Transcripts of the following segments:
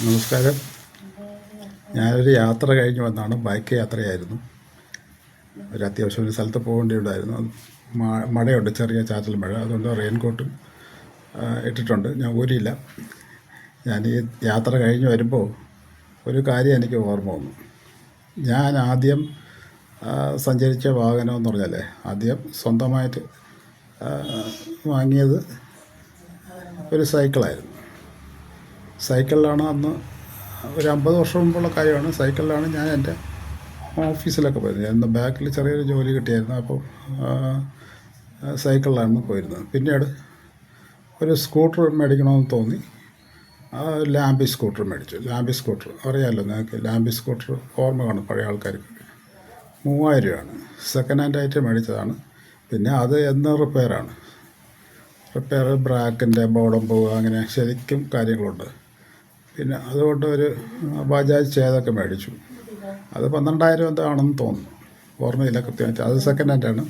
നമസ്കാരം. ഞാനൊരു യാത്ര കഴിഞ്ഞ് വന്നാണ്. ബൈക്ക് യാത്രയായിരുന്നു. ഒരു അത്യാവശ്യം ഒരു സ്ഥലത്ത് പോകേണ്ടിയുണ്ടായിരുന്നു. മഴയുണ്ട്, ചെറിയ ചാറ്റൽ മഴ. അതുകൊണ്ട് റെയിൻകോട്ടും ഇട്ടിട്ടുണ്ട്. ഞാൻ ഊരിയില്ല. ഞാൻ ഈ യാത്ര കഴിഞ്ഞ് വരുമ്പോൾ ഒരു കാര്യം എനിക്ക് ഓർമ്മ വന്നു. ഞാൻ ആദ്യം സഞ്ചരിച്ച വാഹനം എന്ന് പറഞ്ഞാൽ ആദ്യം സ്വന്തമായിട്ട് വാങ്ങിയത് ഒരു സൈക്കിളായിരുന്നു. സൈക്കിളിലാണ് അന്ന് ഒരു 50 വർഷം മുമ്പുള്ള കാര്യമാണ്. സൈക്കിളിലാണ് ഞാൻ എൻ്റെ ഓഫീസിലൊക്കെ പോയിരുന്നത്. എൻ്റെ ബാക്കിൽ ചെറിയൊരു ജോലി കിട്ടിയായിരുന്നു. അപ്പോൾ സൈക്കിളിലാണ് പോയിരുന്നത്. പിന്നീട് ഒരു സ്കൂട്ടർ മേടിക്കണമെന്ന് തോന്നി. ലാംബി സ്കൂട്ടർ മേടിച്ചു. ലാംബി സ്കൂട്ടർ അറിയാമല്ലോ നിങ്ങൾക്ക്. ലാംബി സ്കൂട്ടർ ഓർമ്മ കാണും പഴയ ആൾക്കാർക്ക്. 3000 രൂപയാണ്. സെക്കൻഡ് ഹാൻഡ് ആയിട്ട് മേടിച്ചതാണ്. പിന്നെ അത് എന്ന് റിപ്പയർ, ബ്രാക്കിൻ്റെ ബോർഡും പോവുക, അങ്ങനെ ശരിക്കും കാര്യങ്ങളുണ്ട്. പിന്നെ അതുകൊണ്ട് ഒരു ബജാജ് ചേതൊക്കെ മേടിച്ചു. അത് 12,000 എന്താണെന്ന് തോന്നുന്നു, ഓർമ്മയില്ല കൃത്യമായിട്ട്. അത് സെക്കൻഡ് ഹാൻഡാണ്.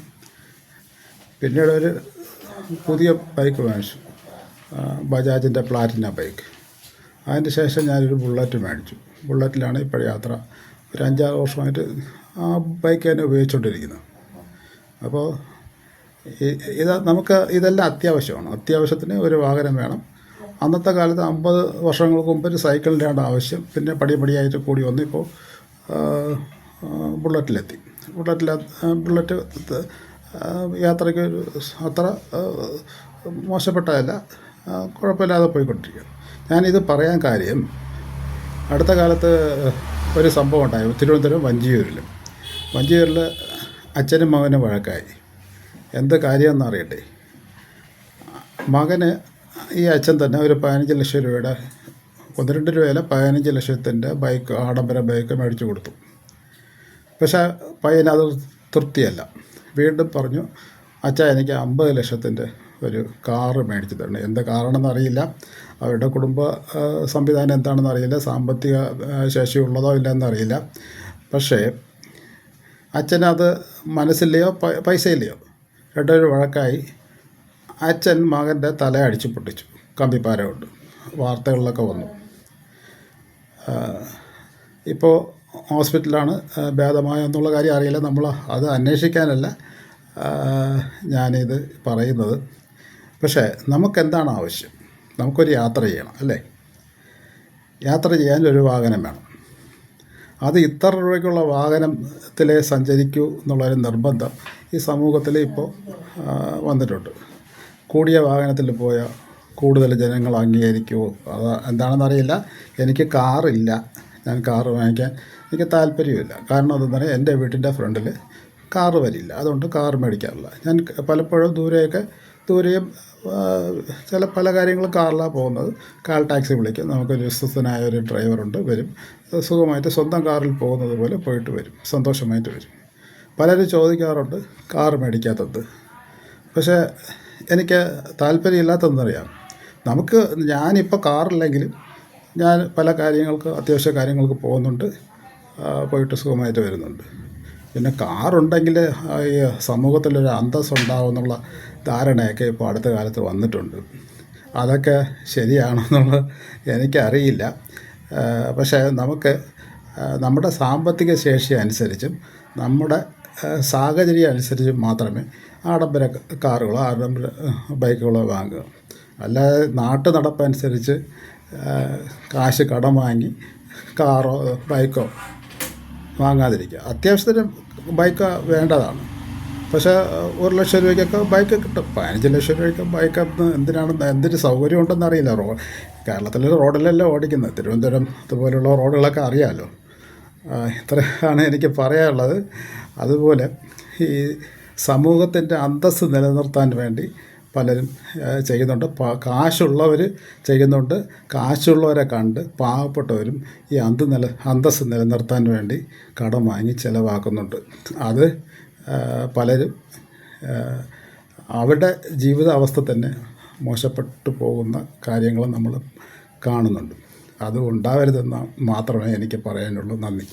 പിന്നീട് ഒരു പുതിയ ബൈക്ക് മേടിച്ചു, ബജാജിൻ്റെ പ്ലാറ്റിന ബൈക്ക്. അതിന് ശേഷം ഞാനൊരു ബുള്ളറ്റ് മേടിച്ചു. ബുള്ളറ്റിലാണ് ഇപ്പോൾ യാത്ര. ഒരു 5-6 വർഷമായിട്ട് ആ ബൈക്ക് തന്നെ ഉപയോഗിച്ചുകൊണ്ടിരിക്കുന്നത്. അപ്പോൾ നമുക്ക് ഇതെല്ലാം അത്യാവശ്യമാണ്. അത്യാവശ്യത്തിന് ഒരു വാഹനം വേണം. അന്നത്തെ കാലത്ത് 50 വർഷങ്ങൾക്ക് മുമ്പ് ഒരു സൈക്കിളിൻ്റെ ആവശ്യം. പിന്നെ പടിയായിട്ട് കൂടി വന്നു. ഇപ്പോൾ ബുള്ളറ്റിലെത്തി. ബുള്ളറ്റ് യാത്രയ്ക്ക് അത്ര മോശപ്പെട്ടതല്ല, കുഴപ്പമില്ലാതെ പോയിക്കൊണ്ടിരിക്കുക. ഞാനിത് പറയാൻ കാര്യം, അടുത്ത കാലത്ത് ഒരു സംഭവം ഉണ്ടായി. തിരുവനന്തപുരം വഞ്ചിയൂരിൽ അച്ഛനും മകനും വഴക്കായി. എന്ത് കാര്യമെന്ന് അറിയട്ടെ. മകന് ഈ അച്ഛൻ തന്നെ ഒരു 15 ലക്ഷം രൂപയുടെ, 12 രൂപയിലെ 15 ലക്ഷത്തിൻ്റെ ബൈക്ക്, ആഡംബര ബൈക്ക് മേടിച്ചു കൊടുത്തു. പക്ഷേ പയ്യനത് തൃപ്തിയല്ല. വീണ്ടും പറഞ്ഞു, അച്ഛാ എനിക്ക് 50 ലക്ഷത്തിൻ്റെ ഒരു കാറ് മേടിച്ചു തരണം. എന്ത് കാറാണെന്ന് അറിയില്ല, അവരുടെ കുടുംബ സംവിധാനം എന്താണെന്ന് അറിയില്ല, സാമ്പത്തിക ശേഷി ഉള്ളതോ ഇല്ലെന്നറിയില്ല. പക്ഷേ അച്ഛനത് മനസ്സില്ലയോ പൈസയില്ലയോ, രണ്ടൊരു വഴക്കായി. അച്ഛൻ മകൻ്റെ തല അടിച്ചു പൊട്ടിച്ചു, കമ്പിപ്പാര കൊണ്ട്. വാർത്തകളിലൊക്കെ വന്നു. ഇപ്പോൾ ഹോസ്പിറ്റലാണ്. ഭേദമായോ എന്നുള്ള കാര്യം അറിയില്ല. നമ്മൾ അത് അന്വേഷിക്കാനല്ല ഞാനിത് പറയുന്നത്. പക്ഷേ നമുക്കെന്താണ് ആവശ്യം? നമുക്കൊരു യാത്ര ചെയ്യണം, അല്ലേ? യാത്ര ചെയ്യാൻ ഒരു വാഹനം വേണം. അത് ഇത്ര രൂപയ്ക്കുള്ള വാഹനത്തിലേ സഞ്ചരിക്കൂ എന്നുള്ളൊരു നിർബന്ധം ഈ സമൂഹത്തിൽ ഇപ്പോൾ വന്നിട്ടുണ്ട്. കൂടിയ വാഹനത്തിൽ പോയാൽ കൂടുതൽ ജനങ്ങൾ അംഗീകരിക്കുമോ അത് എന്താണെന്നറിയില്ല. എനിക്ക് കാറില്ല. ഞാൻ കാറ് വാങ്ങിക്കാൻ എനിക്ക് താല്പര്യമില്ല. കാരണം അതെന്ന് പറഞ്ഞാൽ എൻ്റെ വീട്ടിൻ്റെ ഫ്രണ്ടിൽ കാറ് വരില്ല. അതുകൊണ്ട് കാറ് മേടിക്കാറില്ല. ഞാൻ പലപ്പോഴും ദൂരെയും പല കാര്യങ്ങളും കാറിലാണ് പോകുന്നത്. കാൽ ടാക്സി വിളിക്കും. നമുക്കൊരു വിശ്വസ്തനായ ഒരു ഡ്രൈവറുണ്ട്, വരും. സുഖമായിട്ട് സ്വന്തം കാറിൽ പോകുന്നത് പോലെ പോയിട്ട് വരും, സന്തോഷമായിട്ട് വരും. പലരും ചോദിക്കാറുണ്ട് കാറ് മേടിക്കാത്തത്. പക്ഷേ എനിക്ക് താല്പര്യമില്ലാത്തതെന്നറിയാം. ഞാനിപ്പോൾ കാറില്ലെങ്കിലും ഞാൻ പല അത്യാവശ്യ കാര്യങ്ങൾക്ക് പോകുന്നുണ്ട്, പോയിട്ട് സുഖമായിട്ട് വരുന്നുണ്ട്. പിന്നെ കാറുണ്ടെങ്കിൽ ഈ സമൂഹത്തിലൊരു അന്തസ്സുണ്ടാവുമെന്നുള്ള ധാരണയൊക്കെ ഇപ്പോൾ അടുത്ത കാലത്ത് വന്നിട്ടുണ്ട്. അതൊക്കെ ശരിയാണെന്നുള്ളത് എനിക്കറിയില്ല. പക്ഷേ നമ്മുടെ സാമ്പത്തിക ശേഷി അനുസരിച്ചും നമ്മുടെ സാഹചര്യം അനുസരിച്ചും മാത്രമേ ആഡംബര കാറുകളോ ആഡംബര ബൈക്കുകളോ വാങ്ങുക. അല്ലാതെ നാട്ടു നടപ്പനുസരിച്ച് കാശ് കടം വാങ്ങി കാറോ ബൈക്കോ വാങ്ങാതിരിക്കുക. അത്യാവശ്യത്തിന് ബൈക്ക് വേണ്ടതാണ്. പക്ഷേ 1 ലക്ഷം രൂപയ്ക്കൊക്കെ ബൈക്ക് കിട്ടും. 15 ലക്ഷം രൂപയ്ക്ക് ബൈക്ക് എന്തൊരു സൗകര്യം ഉണ്ടെന്ന് അറിയില്ല. കേരളത്തിലെ റോഡിലല്ലേ ഓടിക്കുന്നത്. തിരുവനന്തപുരം അതുപോലെയുള്ള റോഡുകളൊക്കെ അറിയാമല്ലോ. ഇത്രയാണ് എനിക്ക് പറയാനുള്ളത്. അതുപോലെ ഈ സമൂഹത്തിൻ്റെ അന്തസ്സ് നിലനിർത്താൻ വേണ്ടി പലരും ചെയ്യുന്നുണ്ട്. കാശുള്ളവർ ചെയ്യുന്നുണ്ട്. കാശുള്ളവരെ കണ്ട് പാവപ്പെട്ടവരും ഈ അന്തസ്സ് നിലനിർത്താൻ വേണ്ടി കടം വാങ്ങി ചിലവാക്കുന്നുണ്ട്. അത് പലരും അവരുടെ ജീവിതാവസ്ഥ തന്നെ മോശപ്പെട്ടു പോകുന്ന കാര്യങ്ങൾ നമ്മൾ കാണുന്നുണ്ട്. അത് ഉണ്ടാവരുതെന്ന് മാത്രമേ എനിക്ക് പറയാനുള്ളൂ. നന്ദി.